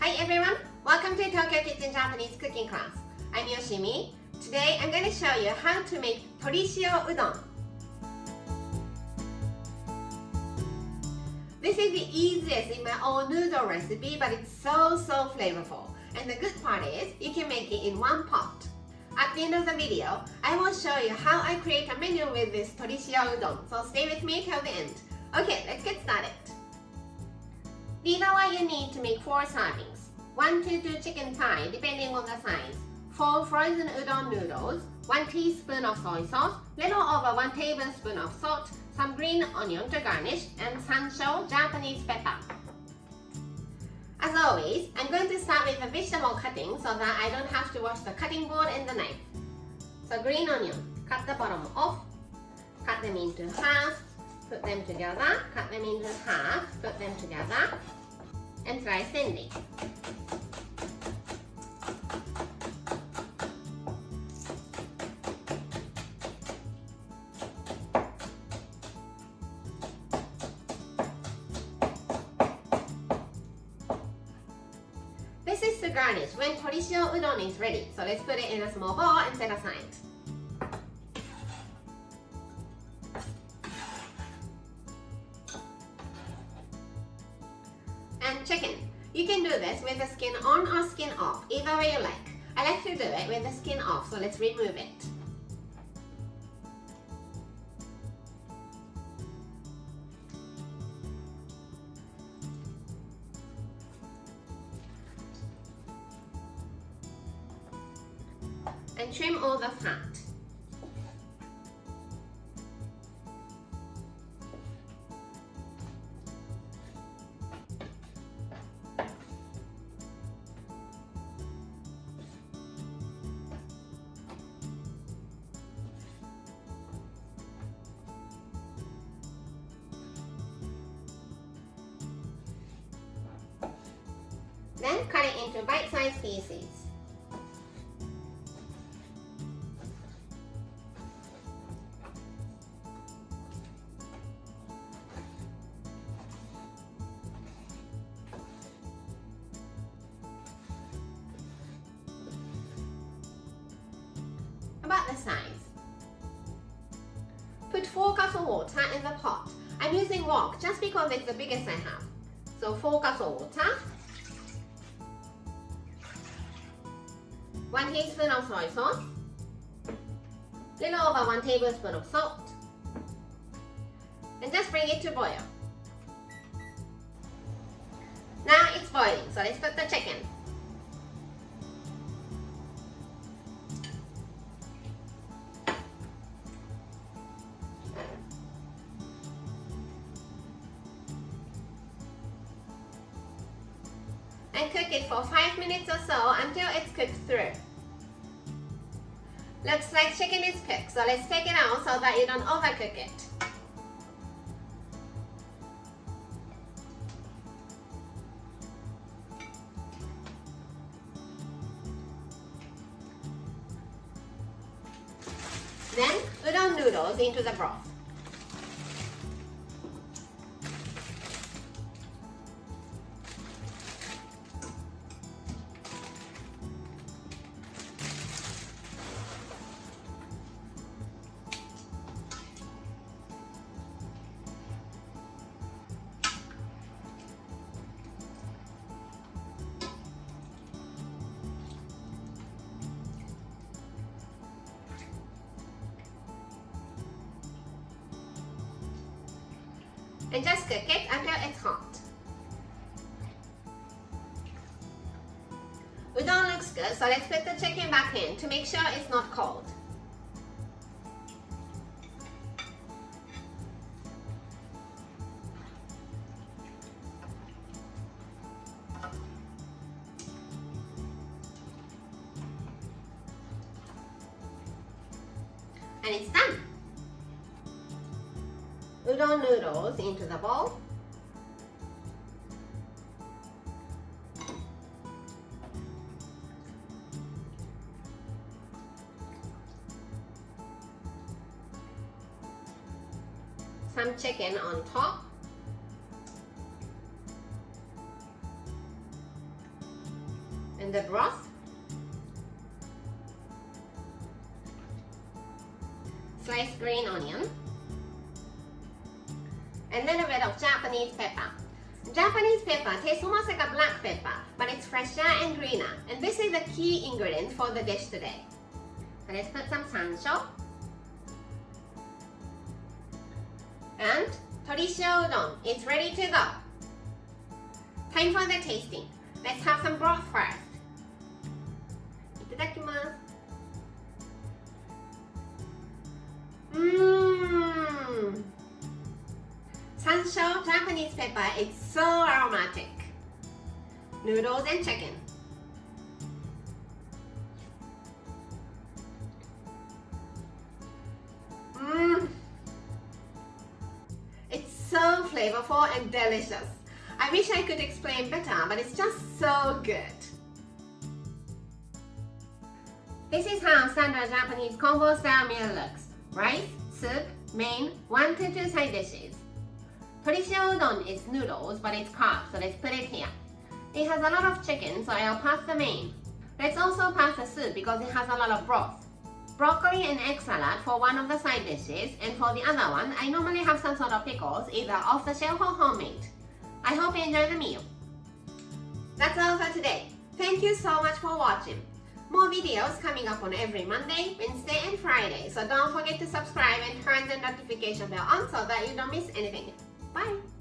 Hi everyone! Welcome to Tokyo Kitchen Japanese cooking class. I'm Yoshimi. Today I'm going to show you how to make TORI SHIO UDON. This is the easiest in my own noodle recipe, but it's so flavorful. And the good part is you can make it in one pot. At the end of the video, I will show you how I create a menu with this TORI SHIO UDON. So stay with me till the end. Okay, let's get started. These are what you need to make 4 servings. 1 to 2 chicken thigh depending on the size, 4 frozen udon noodles, 1 teaspoon of soy sauce, little over 1 tablespoon of salt, some green onion to garnish, and sansho Japanese pepper. As always, I'm going to start with the vegetable cutting so that I don't have to wash the cutting board and the knife. So green onion, cut the bottom off, cut them into half, put them together, cut them into half, put them together, and try thinly. This is to garnish when TORI SHIO udon is ready, so let's put it in a small bowl and set aside. And chicken. You can do this with the skin on or skin off, either way you like. I like to do it with the skin off, so let's remove it. And trim all the fat. Then cut it into bite-sized pieces. About the size. Put 4 cups of water in the pot. I'm using wok just because it's the biggest I have. So 4 cups of water, 1 teaspoon of soy sauce, little over 1 tablespoon of salt, and just bring it to boil. Now it's boiling, so let's put the chicken. And cook it for 5 minutes or so until it's cooked through. Looks like chicken is cooked, so let's take it out so that you don't overcook it. Then udon noodles into the broth. And just cook it until it's hot. Udon looks good, so let's put the chicken back in to make sure it's not cold. And it's done. Udon noodles into the bowl. Some chicken on top. And the broth. Sliced green onion. And a little bit of Japanese pepper. Japanese pepper tastes almost like a black pepper, but it's fresher and greener. And this is the key ingredient for the dish today. So let's put some sansho. And tori shio udon is ready to go. Time for the tasting. Let's have some broth first. Itadakimasu. Sansho Japanese pepper is so aromatic. Noodles and chicken. It's so flavorful and delicious. I wish I could explain better, but it's just so good. This is how standard Japanese combo style meal looks. Rice, soup, main, 1 to 2 side dishes. Tori shio udon is noodles, but it's carb, so let's put it here. It has a lot of chicken, so I'll pass the main. Let's also pass the soup because it has a lot of broth. Broccoli and egg salad for one of the side dishes, and for the other one, I normally have some sort of pickles, either off the shelf or homemade. I hope you enjoy the meal. That's all for today. Thank you so much for watching. More videos coming up on every Monday, Wednesday, and Friday, so don't forget to subscribe and turn the notification bell on so that you don't miss anything. Bye!